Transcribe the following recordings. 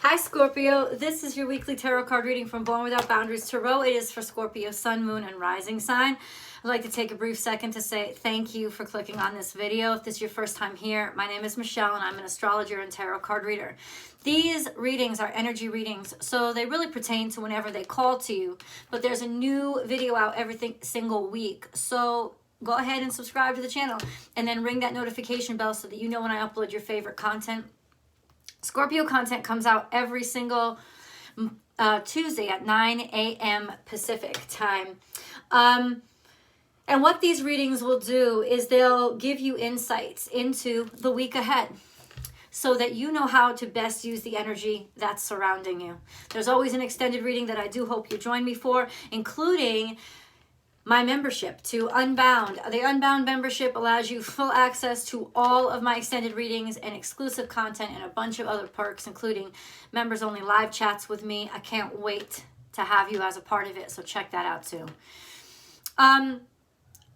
Hi Scorpio, this is your weekly tarot card reading from Born Without Boundaries Tarot. It is for Scorpio, Sun, Moon, and Rising sign. I'd like to take a brief second to say thank you for clicking on this video. If this is your first time here, my name is Michelle and I'm an astrologer and tarot card reader. These readings are energy readings, so they really pertain to whenever they call to you. But there's a new video out every single week, so go ahead and subscribe to the channel and then ring that notification bell so that you know when I upload your favorite content. Scorpio content comes out every single Tuesday at 9 a.m. Pacific time. And what these readings will do is they'll give you insights into the week ahead so that you know how to best use the energy that's surrounding you. There's always an extended reading that I do hope you join me for, including my membership to Unbound. The Unbound membership allows you full access to all of my extended readings and exclusive content and a bunch of other perks, including members only live chats with me. I can't wait to have you as a part of it, so check that out too.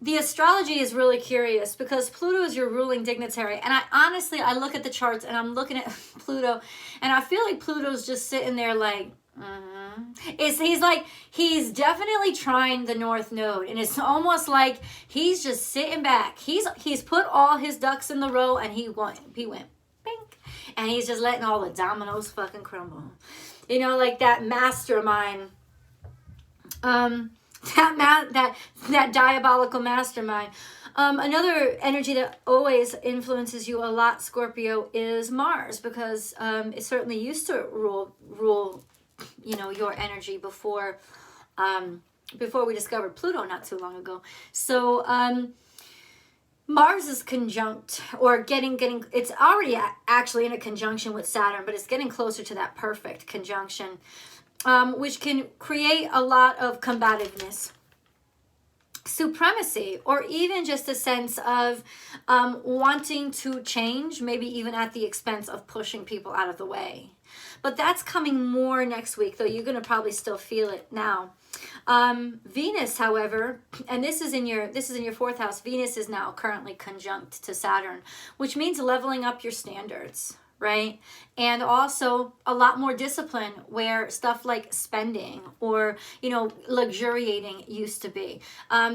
The astrology is really curious because Pluto is your ruling dignitary, and I look at the charts and I'm looking at Pluto and I feel like Pluto's just sitting there like, he's definitely trying the North Node, and it's almost like he's just sitting back. He's put all his ducks in the row, and he went bink, and he's just letting all the dominoes fucking crumble. You know, like that mastermind, that diabolical mastermind. Another energy that always influences you a lot, Scorpio, is Mars, because it certainly used to rule you know, your energy before we discovered Pluto not too long ago. So Mars is conjunct, or getting it's already actually in a conjunction with Saturn, but it's getting closer to that perfect conjunction, which can create a lot of combativeness, supremacy, or even just a sense of wanting to change, maybe even at the expense of pushing people out of the way. But that's coming more next week, though you're going to probably still feel it now. Venus, however, and this is in your fourth house. Venus is now currently conjunct to Saturn, which means leveling up your standards, right? And also a lot more discipline where stuff like spending or, you know, luxuriating used to be.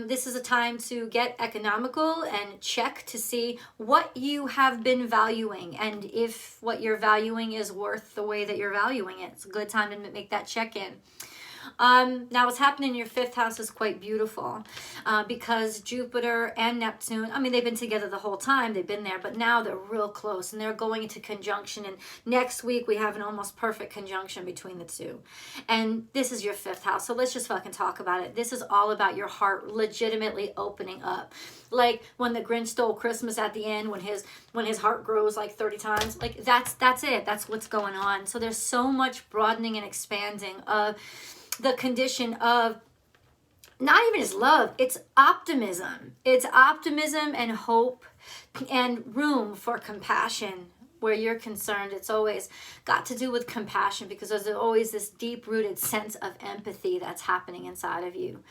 This is a time to get economical and check to see what you have been valuing and if what you're valuing is worth the way that you're valuing it. It's a good time to make that check-in. Now what's happening in your fifth house is quite beautiful because Jupiter and Neptune, I mean, they've been together the whole time, they've been there, but now they're real close and they're going into conjunction, and next week we have an almost perfect conjunction between the two. And this is your fifth house, so let's just fucking talk about it. This is all about your heart legitimately opening up. Like when the Grinch stole Christmas at the end, when his heart grows like 30 times, like that's it. That's what's going on. So there's so much broadening and expanding of the condition of not even just love, it's optimism. It's optimism and hope and room for compassion. Where you're concerned, it's always got to do with compassion, because there's always this deep-rooted sense of empathy that's happening inside of you,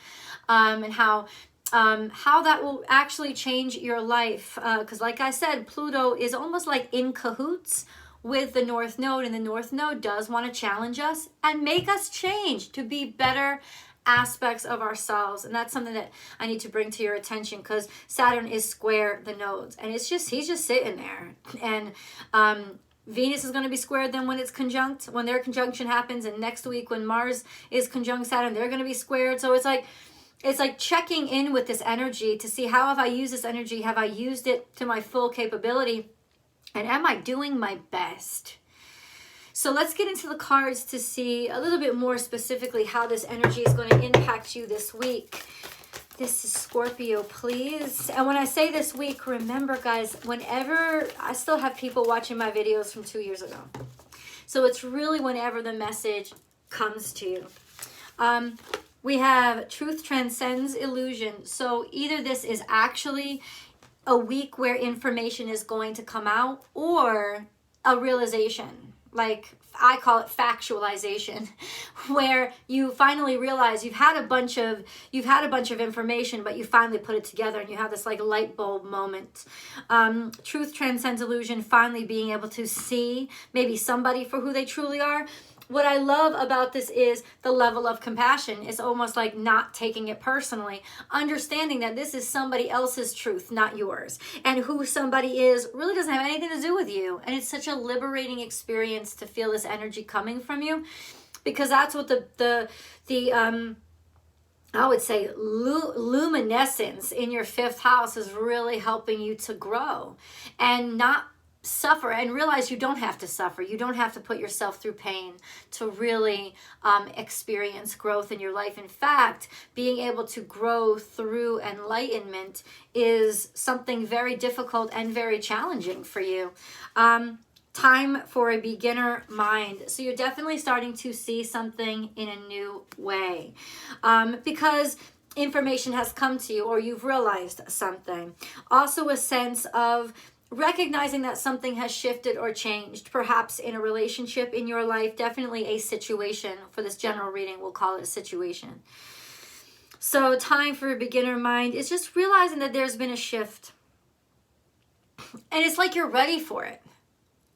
and how that will actually change your life. Because like I said, Pluto is almost like in cahoots with the North Node, and the North Node does want to challenge us and make us change to be better aspects of ourselves. And that's something that I need to bring to your attention, because Saturn is square the nodes, and he's just sitting there. And Venus is going to be squared then when their conjunction happens, and next week when Mars is conjunct Saturn, they're going to be squared. So it's like checking in with this energy to see, how have I used this energy? Have I used it to my full capability? And am I doing my best? So let's get into the cards to see a little bit more specifically how this energy is going to impact you this week. This is Scorpio, please. And when I say this week, remember, guys, whenever I still have people watching my videos from 2 years ago. So it's really whenever the message comes to you. We have truth transcends illusion. So either this is actually a week where information is going to come out, or a realization, like, I call it factualization, where you finally realize you've had a bunch of information, but you finally put it together and you have this like light bulb moment. Truth transcends illusion, finally being able to see maybe somebody for who they truly are. What I love about this is the level of compassion. It's almost like not taking it personally, understanding that this is somebody else's truth, not yours. And who somebody is really doesn't have anything to do with you. And it's such a liberating experience to feel this energy coming from you, because that's what the I would say luminescence in your 5th house is really helping you to grow and not suffer, and realize you don't have to suffer. You don't have to put yourself through pain to really experience growth in your life. In fact, being able to grow through enlightenment is something very difficult and very challenging for you. Time for a beginner mind. So you're definitely starting to see something in a new way, because information has come to you, or you've realized something. Also a sense of recognizing that something has shifted or changed, perhaps in a relationship in your life, definitely a situation. For this general reading, we'll call it a situation. So time for a beginner mind is just realizing that there's been a shift. And it's like you're ready for it.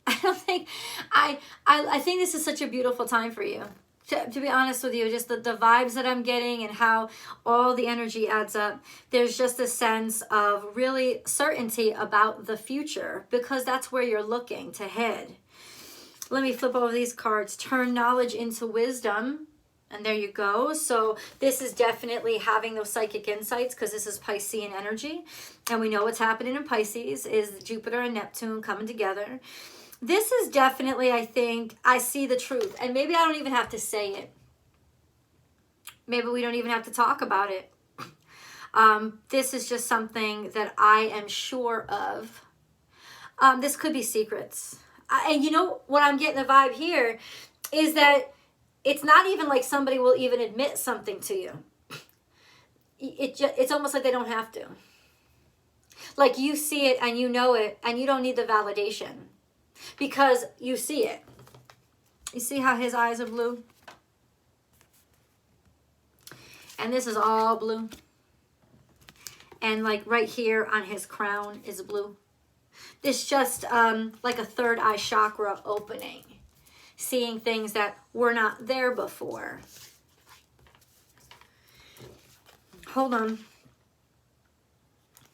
I think this is such a beautiful time for you. To be honest with you, just the vibes that I'm getting and how all the energy adds up, there's just a sense of really certainty about the future, because that's where you're looking to head. Let me flip over these cards. Turn knowledge into wisdom. And there you go. So this is definitely having those psychic insights, because this is Piscean energy. And we know what's happening in Pisces is Jupiter and Neptune coming together. This is definitely, I think, I see the truth. And maybe I don't even have to say it. Maybe we don't even have to talk about it. This is just something that I am sure of. This could be secrets. And you know what I'm getting the vibe here is that it's not even like somebody will even admit something to you. It's almost like they don't have to. Like you see it and you know it, and you don't need the validation. Because you see it. You see how his eyes are blue? And this is all blue. And like right here on his crown is blue. This just like a third eye chakra opening. Seeing things that were not there before. Hold on.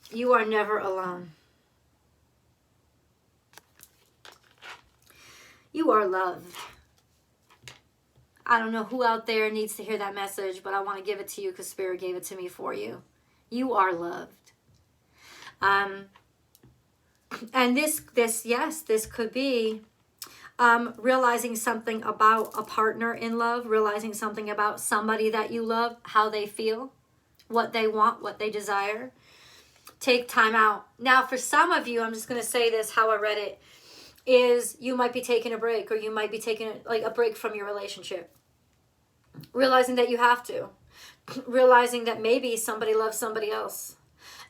You are never alone. You are loved. I don't know who out there needs to hear that message, but I want to give it to you because Spirit gave it to me for you. You are loved. And this could be realizing something about a partner in love, realizing something about somebody that you love, how they feel, what they want, what they desire. Take time out. Now, for some of you, I'm just going to say this, how I read it, is you might be taking a break, or you might be taking like a break from your relationship. Realizing that you have to. Realizing that maybe somebody loves somebody else.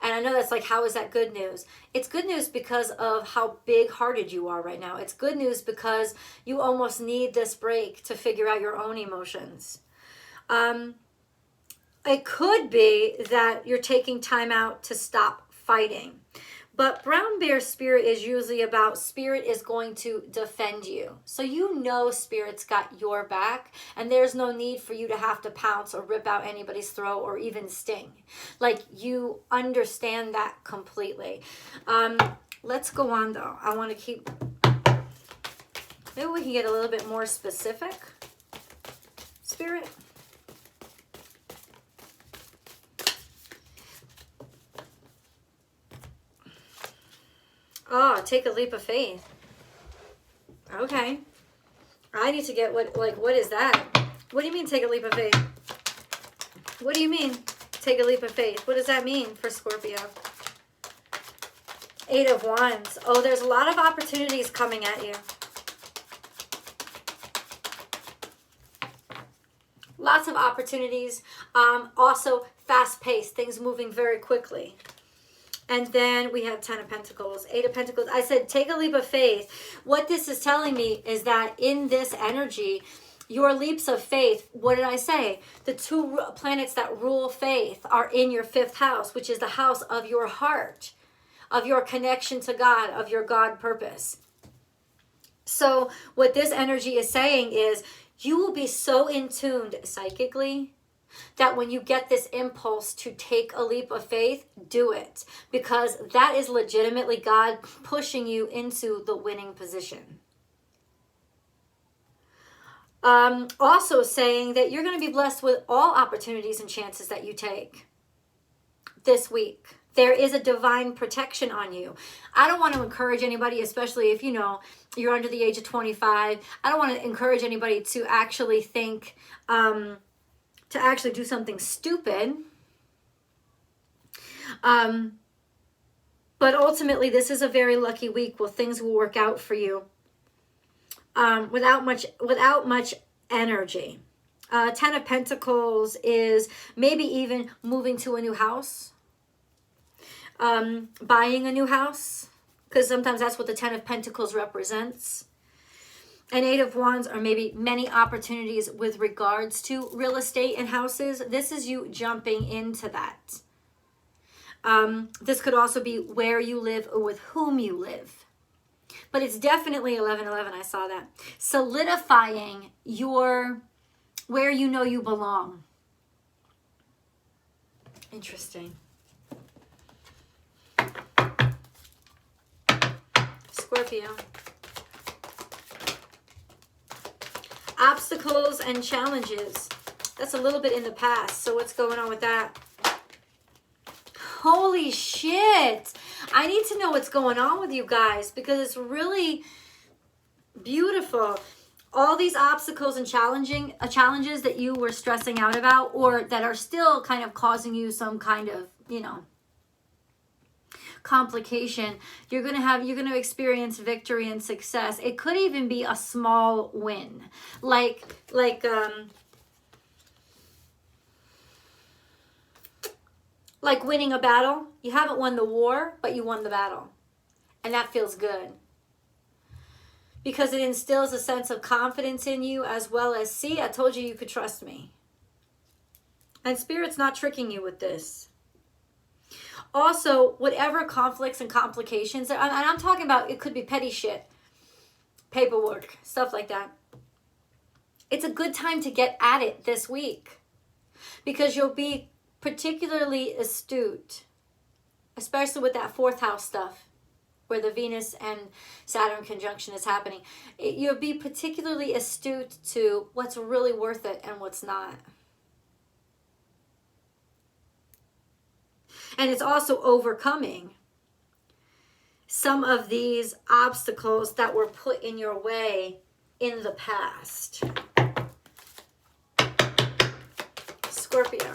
And I know that's like, how is that good news? It's good news because of how big-hearted you are right now. It's good news because you almost need this break to figure out your own emotions. It could be that you're taking time out to stop fighting. But Brown Bear Spirit is usually about Spirit is going to defend you. So you know Spirit's got your back, and there's no need for you to have to pounce or rip out anybody's throat or even sting. Like, you understand that completely. Let's go on, though. I want to keep... Maybe we can get a little bit more specific. Spirit. Oh, take a leap of faith. Okay. I need to get what is that? What do you mean take a leap of faith? What do you mean take a leap of faith? What does that mean for Scorpio? 8 of Wands. Oh, there's a lot of opportunities coming at you. Lots of opportunities. Also fast-paced, things moving very quickly. And then we have 10 of Pentacles, 8 of Pentacles. I said, take a leap of faith. What this is telling me is that in this energy, your leaps of faith, what did I say? The 2 planets that rule faith are in your 5th house, which is the house of your heart, of your connection to God, of your God purpose. So what this energy is saying is you will be so in tuned psychically that when you get this impulse to take a leap of faith, do it. Because that is legitimately God pushing you into the winning position. Also saying that you're going to be blessed with all opportunities and chances that you take this week. There is a divine protection on you. I don't want to encourage anybody, especially if you're under the age of 25. I don't want to encourage anybody to actually think, to actually do something stupid. But ultimately, this is a very lucky week where things will work out for you without much energy. 10 of Pentacles is maybe even moving to a new house. Buying a new house, because sometimes that's what the 10 of Pentacles represents. And 8 of Wands are maybe many opportunities with regards to real estate and houses. This is you jumping into that. This could also be where you live or with whom you live. But it's definitely 11-11, I saw that. Solidifying where you know you belong. Interesting. Scorpio. Obstacles and challenges. That's a little bit in the past. So what's going on with that? Holy shit. I need to know what's going on with you guys because it's really beautiful. All these obstacles and challenges that you were stressing out about or that are still kind of causing you some kind of, complication, you're going to experience victory and success. It could even be a small win. Like winning a battle. You haven't won the war, but you won the battle. And that feels good. Because it instills a sense of confidence in you as well as, see, I told you could trust me. And Spirit's not tricking you with this. Also, whatever conflicts and complications, and I'm talking about, it could be petty shit, paperwork, stuff like that. It's a good time to get at it this week because you'll be particularly astute, especially with that 4th house stuff where the Venus and Saturn conjunction is happening. You'll be particularly astute to what's really worth it and what's not. And it's also overcoming some of these obstacles that were put in your way in the past. Scorpio.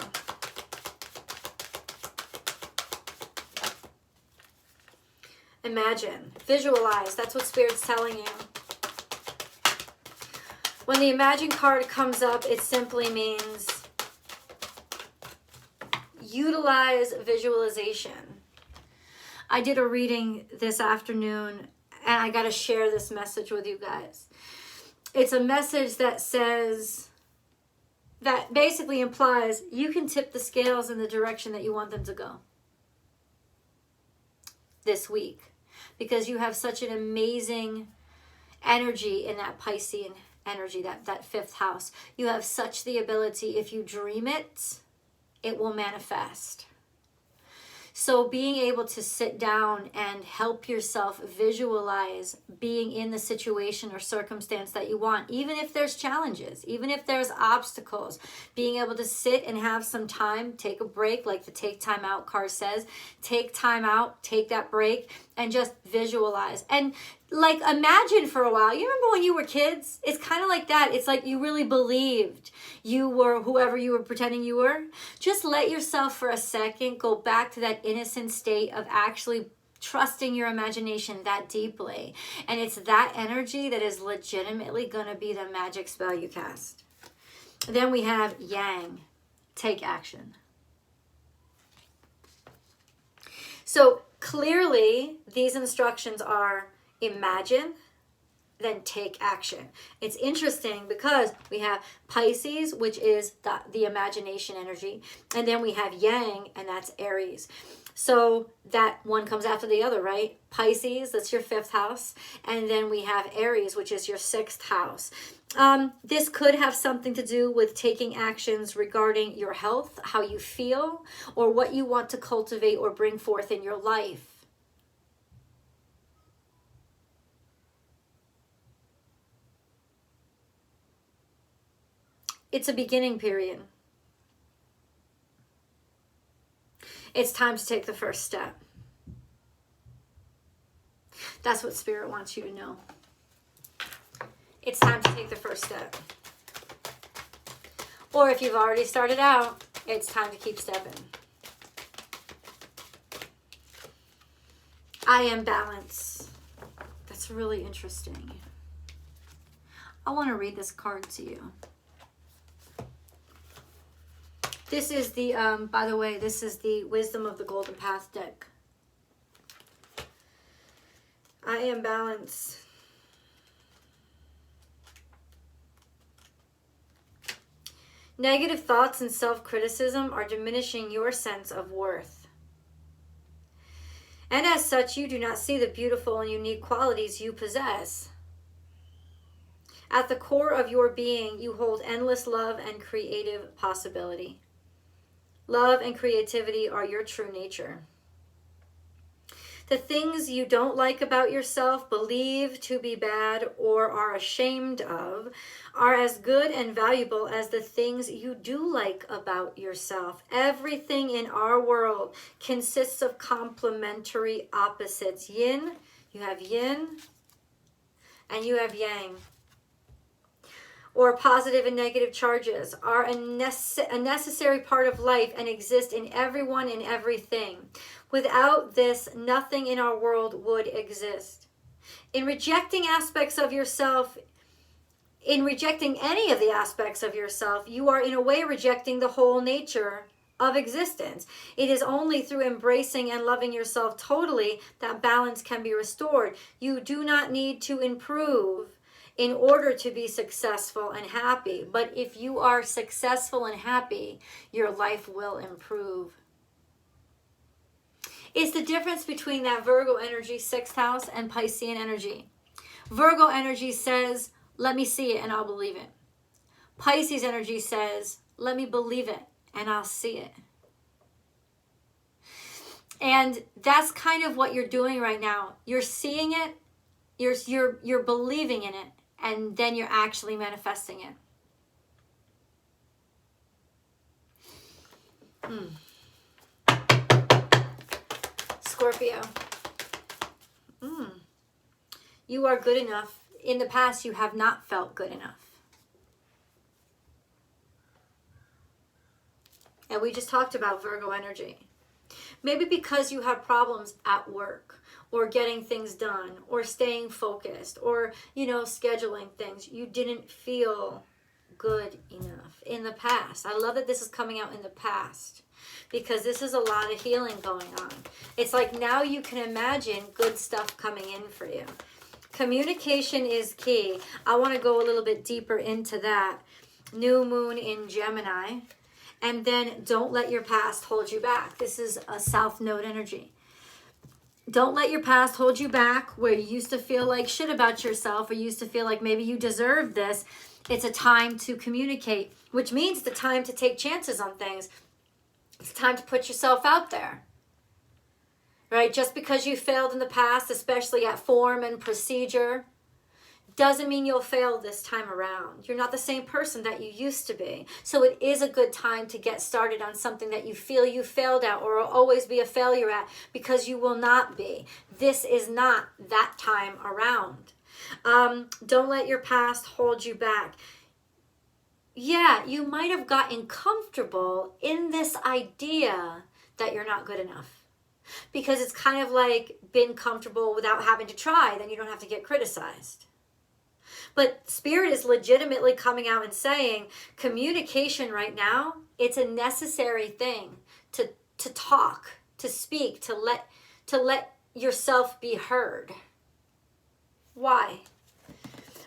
Imagine, visualize, that's what Spirit's telling you. When the Imagine card comes up, it simply means utilize visualization. I did a reading this afternoon and I got to share this message with you guys. It's a message that says, that basically implies you can tip the scales in the direction that you want them to go this week because you have such an amazing energy in that Piscean energy, that 5th house. You have such the ability, if you dream it, it will manifest. So being able to sit down and help yourself visualize being in the situation or circumstance that you want, even if there's challenges, even if there's obstacles, being able to sit and have some time, take a break, like the take time out card says, take time out, take that break, and just visualize. And like imagine for a while, you remember when you were kids? It's kind of like that. It's like you really believed you were whoever you were pretending you were. Just let yourself for a second go back to that innocent state of actually trusting your imagination that deeply. And it's that energy that is legitimately going to be the magic spell you cast. Then we have Yang, take action. So clearly, these instructions are imagine, then take action. It's interesting because we have Pisces, which is the imagination energy, and then we have Yang, and that's Aries. So that one comes after the other, right? Pisces, that's your 5th house, and then we have Aries, which is your 6th house. This could have something to do with taking actions regarding your health, how you feel, or what you want to cultivate or bring forth in your life. It's a beginning period. It's time to take the first step. That's what Spirit wants you to know. It's time to take the first step. Or if you've already started out, it's time to keep stepping. I am balance. That's really interesting. I want to read this card to you. This is the, by the way, this is the Wisdom of the Golden Path deck. I am balance. Negative thoughts and self-criticism are diminishing your sense of worth. And as such, you do not see the beautiful and unique qualities you possess. At the core of your being, you hold endless love and creative possibility. Love and creativity are your true nature. The things you don't like about yourself, believe to be bad, or are ashamed of are as good and valuable as the things you do like about yourself. Everything in our world consists of complementary opposites. Yin, you have yin, and you have yang. Or positive and negative charges are a necessary part of life and exist in everyone and everything. Without this, nothing in our world would exist. In rejecting aspects of yourself, in rejecting any of the aspects of yourself, you are in a way rejecting the whole nature of existence. It is only through embracing and loving yourself totally that balance can be restored. You do not need to improve in order to be successful and happy. But if you are successful and happy, your life will improve. It's the difference between that Virgo energy, 6th house, and Piscean energy. Virgo energy says, let me see it and I'll believe it. Pisces energy says, let me believe it and I'll see it. And that's kind of what you're doing right now. You're seeing it, you're believing in it, and then you're actually manifesting it. Scorpio. You are good enough. In the past, you have not felt good enough. And we just talked about Virgo energy. Maybe because you have problems at work, or getting things done, or staying focused, or, scheduling things. You didn't feel good enough in the past. I love that this is coming out in the past, because this is a lot of healing going on. It's like now you can imagine good stuff coming in for you. Communication is key. I want to go a little bit deeper into that. New moon in Gemini. And then don't let your past hold you back. This is a South Node energy. Don't let your past hold you back where you used to feel like shit about yourself, or you used to feel like maybe you deserved this. It's a time to communicate, which means the time to take chances on things. It's time to put yourself out there. Right? Just because you failed in the past, especially at form and procedure, doesn't mean you'll fail this time around. You're not the same person that you used to be. So it is a good time to get started on something that you feel you failed at or will always be a failure at, because you will not be. This is not that time around. Don't let your past hold you back. Yeah, you might have gotten comfortable in this idea that you're not good enough, because it's kind of like being comfortable without having to try. Then you don't have to get criticized. But Spirit is legitimately coming out and saying communication right now, it's a necessary thing to talk, to speak, to let yourself be heard. Why?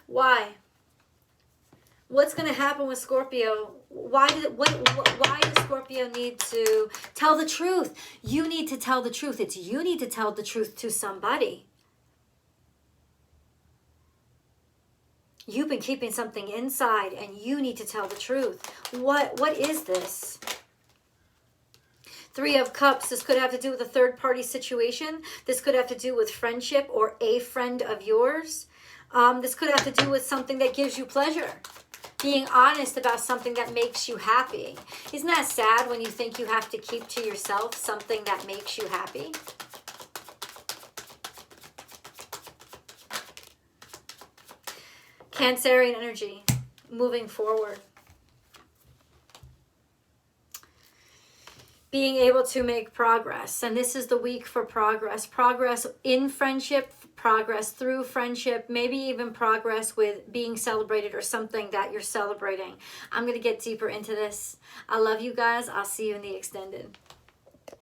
Why? What's going to happen with Scorpio? Why does Scorpio need to tell the truth? You need to tell the truth. It's you need to tell the truth to somebody. You've been keeping something inside and you need to tell the truth. What is this? Three of Cups. This could have to do with a third-party situation. This could have to do with friendship or a friend of yours. This could have to do with something that gives you pleasure. Being honest about something that makes you happy. Isn't that sad when you think you have to keep to yourself something that makes you happy? Cancerian energy, moving forward. Being able to make progress. And this is the week for progress. Progress in friendship, progress through friendship, maybe even progress with being celebrated or something that you're celebrating. I'm going to get deeper into this. I love you guys. I'll see you in the extended.